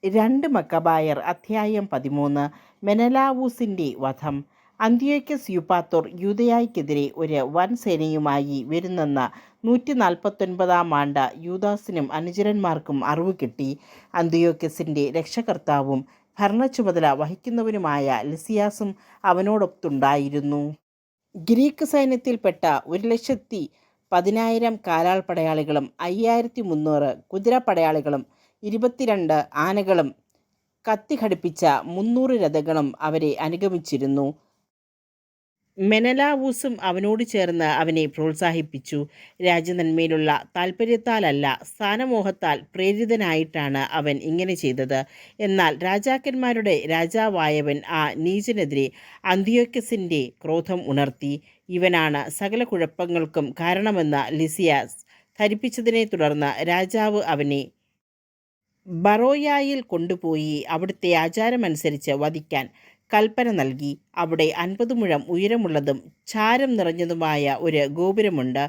രണ്ട് മക്കബായർ അധ്യായം 13. മെനലാവൂസിൻ്റെ വധം. അന്ത്യോക്യസ് യൂപ്പാത്തോർ യൂദയായ്ക്കെതിരെ ഒരു വൻ സേനയുമായി വരുന്നെന്ന 149 ആണ്ട് യൂദാസിനും അനുചരന്മാർക്കും അറിവ് കിട്ടി. അന്ത്യോക്യസിൻ്റെ രക്ഷകർത്താവും ഭരണച്ചുമതല വഹിക്കുന്നവനുമായ ലിസിയാസും അവനോടൊത്തുണ്ടായിരുന്നു. ഗ്രീക്ക് സൈന്യത്തിൽപ്പെട്ട 1,10,000 കാലാൾ പടയാളികളും 5,300 കുതിരപ്പടയാളികളും 22 ആനകളും കത്തി ഘടിപ്പിച്ച 300 രഥങ്ങളും അവരെ അനുഗമിച്ചിരുന്നു. മെനലാവൂസും അവനോട് ചേർന്ന് അവനെ പ്രോത്സാഹിപ്പിച്ചു. രാജ്യനന്മയിലുള്ള താൽപ്പര്യത്താലല്ല, സ്ഥാനമോഹത്താൽ പ്രേരിതനായിട്ടാണ് അവൻ ഇങ്ങനെ ചെയ്തത്. എന്നാൽ രാജാക്കന്മാരുടെ രാജാവായവൻ ആ നീചനെതിരെ അന്ത്യോക്യസിൻ്റെ ക്രോധം ഉണർത്തി. ഇവനാണ് സകല കുഴപ്പങ്ങൾക്കും കാരണമെന്ന് ലിസിയാസ് ധരിപ്പിച്ചതിനെ തുടർന്ന് രാജാവ് അവനെ ബറോയായിൽ കൊണ്ടുപോയി അവിടുത്തെ ആചാരമനുസരിച്ച് വധിക്കാൻ കൽപ്പന നൽകി. അവിടെ 50 മുഴം ഉയരമുള്ളതും ചാരം നിറഞ്ഞതുമായ ഒരു ഗോപുരമുണ്ട്.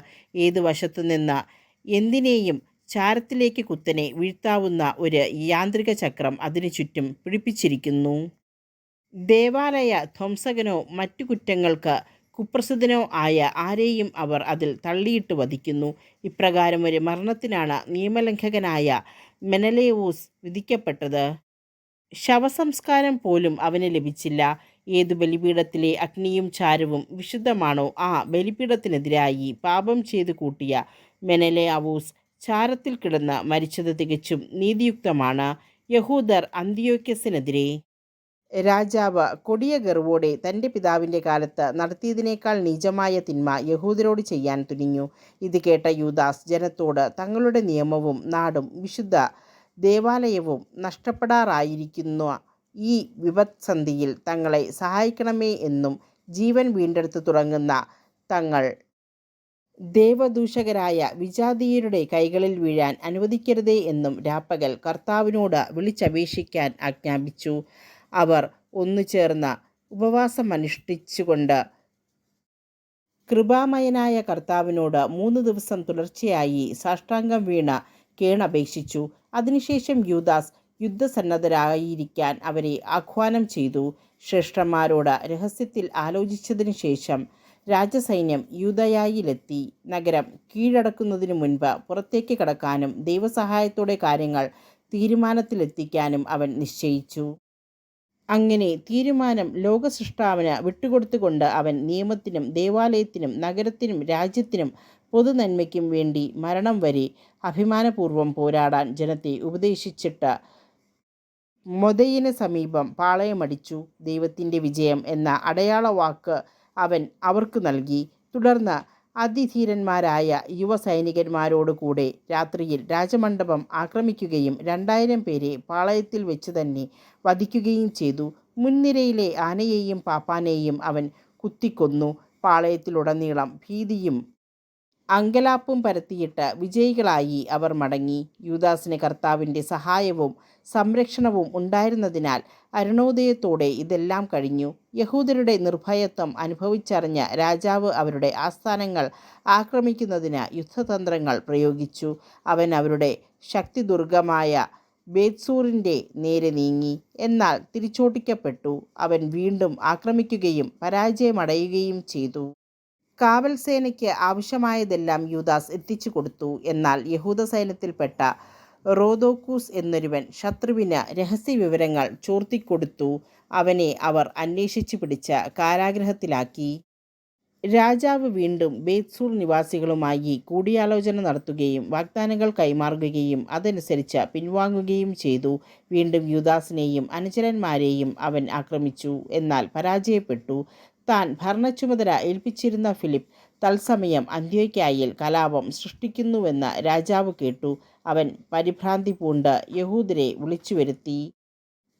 ഏതു വശത്തു നിന്ന് എന്തിനേയും ചാരത്തിലേക്ക് കുത്തനെ വീഴ്ത്താവുന്ന ഒരു യാന്ത്രിക ചക്രം അതിനു ചുറ്റും പിടിപ്പിച്ചിരിക്കുന്നു. ദേവാലയ ധ്വംസകനോ മറ്റു കുറ്റങ്ങൾക്ക് കുപ്രസിദ്ധനോ ആയ ആരെയും അവർ അതിൽ തള്ളിയിട്ട് വധിക്കുന്നു. ഇപ്രകാരം ഒരു മരണത്തിനാണ് നിയമലംഘകനായ മെനലേവൂസ് വിധിക്കപ്പെട്ടത്. ശവസംസ്കാരം പോലും അവന് ലഭിച്ചില്ല. ഏതു ബലിപീഠത്തിലെ അഗ്നിയും ചാരവും വിശുദ്ധമാണോ ആ ബലിപീഠത്തിനെതിരായി പാപം ചെയ്തു കൂട്ടിയ മെനലേവൂസ് ചാരത്തിൽ കിടന്ന് മരിച്ചത് തികച്ചും നീതിയുക്തമാണ്. യഹൂദർ അന്ത്യോക്യസിനെതിരെ രാജാവ് കൊടിയ ഗർവോടെ തൻ്റെ പിതാവിൻ്റെ കാലത്ത് നടത്തിയതിനേക്കാൾ നീചമായ തിന്മ യഹൂദരോട് ചെയ്യാൻ തുനിഞ്ഞു. ഇത് കേട്ട യൂദാസ് ജനത്തോട് തങ്ങളുടെ നിയമവും നാടും വിശുദ്ധ ദേവാലയവും നഷ്ടപ്പെടാറായിരിക്കുന്ന ഈ വിപത്സന്ധിയിൽ തങ്ങളെ സഹായിക്കണമേ എന്നും ജീവൻ വീണ്ടെടുത്ത് തുടങ്ങുന്ന തങ്ങൾ ദേവദൂഷകരായ വിജാതീയരുടെ കൈകളിൽ വീഴാൻ അനുവദിക്കരുതേ എന്നും രാപ്പകൽ കർത്താവിനോട് വിളിച്ചപേക്ഷിക്കാൻ ആജ്ഞാപിച്ചു. അവർ ഒന്നുചേർന്ന് ഉപവാസമനുഷ്ഠിച്ചുകൊണ്ട് കൃപാമയനായ കർത്താവിനോട് 3 ദിവസം തുടർച്ചയായി സാഷ്ടാംഗം വീണ് കേണപേക്ഷിച്ചു. അതിനുശേഷം യൂദാസ് യുദ്ധസന്നദ്ധരായിരിക്കാൻ അവരെ ആഹ്വാനം ചെയ്തു. ശ്രേഷ്ഠന്മാരോട് രഹസ്യത്തിൽ ആലോചിച്ചതിനു ശേഷം രാജസൈന്യം യൂദയായിലെത്തി. നഗരം കീഴടക്കുന്നതിനു മുൻപ് പുറത്തേക്ക് കടക്കാനും ദൈവസഹായത്തോടെ കാര്യങ്ങൾ തീരുമാനത്തിലെത്തിക്കാനും അവൻ നിശ്ചയിച്ചു. അങ്ങനെ തീരുമാനം ലോകസൃഷ്ടാവിന് വിട്ടുകൊടുത്തുകൊണ്ട് അവൻ നിയമത്തിനും ദേവാലയത്തിനും നഗരത്തിനും രാജ്യത്തിനും പൊതുനന്മയ്ക്കും വേണ്ടി മരണം വരെ അഭിമാനപൂർവ്വം പോരാടാൻ ജനത്തെ ഉപദേശിച്ചിട്ട് മൊദയിന് സമീപം പാളയമടിച്ചു. ദൈവത്തിൻ്റെ വിജയം എന്ന അടയാളവാക്ക് അവൻ അവർക്ക് നൽകി. തുടർന്ന് അതിധീരന്മാരായ യുവസൈനികന്മാരോട് കൂടെ രാത്രിയിൽ രാജമണ്ഡപം ആക്രമിക്കുകയും 2000 പേരെ പാളയത്തിൽ വെച്ച് തന്നെ വധിക്കുകയും ചെയ്തു. മുൻനിരയിലെ ആനയെയും പാപ്പാനെയും അവൻ കുത്തിക്കൊന്നു. പാളയത്തിലുടനീളം ഭീതിയും അങ്കലാപ്പും പരത്തിയിട്ട് വിജയികളായി അവർ മടങ്ങി. യൂദാസിന് കർത്താവിൻ്റെ സഹായവും സംരക്ഷണവും ഉണ്ടായിരുന്നതിനാൽ അരുണോദയത്തോടെ ഇതെല്ലാം കഴിഞ്ഞു. യഹൂദരുടെ നിർഭയത്വം അനുഭവിച്ചറിഞ്ഞ രാജാവ് അവരുടെ ആസ്ഥാനങ്ങൾ ആക്രമിക്കുന്നതിന് യുദ്ധതന്ത്രങ്ങൾ പ്രയോഗിച്ചു. അവൻ അവരുടെ ശക്തിദുർഗമായ ബേത്സൂറിൻ്റെ നേരെ നീങ്ങി. എന്നാൽ തിരിച്ചോടിക്കപ്പെട്ടു. അവൻ വീണ്ടും ആക്രമിക്കുകയും പരാജയമടയുകയും ചെയ്തു. കാവൽ സേനയ്ക്ക് ആവശ്യമായതെല്ലാം യൂദാസ് എത്തിച്ചു കൊടുത്തു. എന്നാൽ യഹൂദ സൈന്യത്തിൽപ്പെട്ട റോദോക്കൂസ് എന്നൊരുവൻ ശത്രുവിന് രഹസ്യവിവരങ്ങൾ ചോർത്തിക്കൊടുത്തു. അവനെ അവർ അന്വേഷിച്ചു പിടിച്ച് കാരാഗൃഹത്തിലാക്കി. രാജാവ് വീണ്ടും ബേത്സൂർ നിവാസികളുമായി കൂടിയാലോചന നടത്തുകയും വാഗ്ദാനങ്ങൾ കൈമാറുകയും അതനുസരിച്ച് പിൻവാങ്ങുകയും ചെയ്തു. വീണ്ടും യൂദാസിനെയും അനുചരന്മാരെയും അവൻ ആക്രമിച്ചു. എന്നാൽ പരാജയപ്പെട്ടു. താൻ ഭരണച്ചുമതല ഏൽപ്പിച്ചിരുന്ന ഫിലിപ്പ് തത്സമയം അന്ത്യോക്യായിൽ കലാപം സൃഷ്ടിക്കുന്നുവെന്ന് രാജാവ് കേട്ടു. അവൻ പരിഭ്രാന്തി പൂണ്ട് യഹൂദരെ വിളിച്ചുവരുത്തി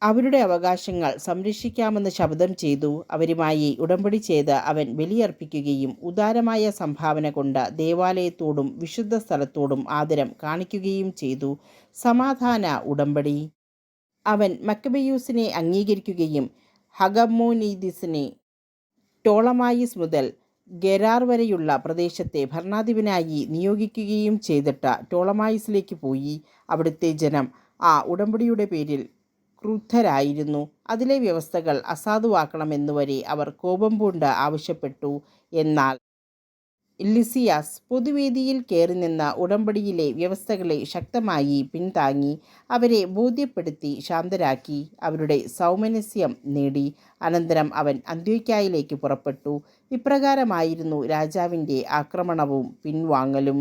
അവരുടെ അവകാശങ്ങൾ സംരക്ഷിക്കാമെന്ന് ശപഥം ചെയ്തു. അവരുമായി ഉടമ്പടി ചെയ്ത് അവൻ ബലിയർപ്പിക്കുകയും ഉദാരമായ സംഭാവന കൊണ്ട് ദേവാലയത്തോടും വിശുദ്ധ സ്ഥലത്തോടും ആദരം കാണിക്കുകയും ചെയ്തു. സമാധാന ഉടമ്പടി. അവൻ മക്കബെയൂസിനെ അംഗീകരിക്കുകയും ഹഗമോനീദിസിനെ ടോളമായിസ് മുതൽ ഗെരാർ വരെയുള്ള പ്രദേശത്തെ ഭരണാധിപനായി നിയോഗിക്കുകയും ചെയ്തിട്ട് ടോളമായിസിലേക്ക് പോയി. അവിടുത്തെ ജനം ആ ഉടമ്പടിയുടെ പേരിൽ ക്രുദ്ധരായിരുന്നു. അതിലെ വ്യവസ്ഥകൾ അസാധുവാക്കണമെന്നുവരെ അവർ കോപം പൂണ്ട് ആവശ്യപ്പെട്ടു. എന്നാൽ ലിസിയാസ് പൊതുവേദിയിൽ കയറിനിന്ന ഉടമ്പടിയിലെ വ്യവസ്ഥകളെ ശക്തമായി പിന്താങ്ങി. അവരെ ബോധ്യപ്പെടുത്തി ശാന്തരാക്കി. അവരുടെ സൗമനസ്യം നേടി. അനന്തരം അവൻ അന്ത്യോക്യയിലേക്ക് പുറപ്പെട്ടു. ഇപ്രകാരമായിരുന്നു രാജാവിൻ്റെ ആക്രമണവും പിൻവാങ്ങലും.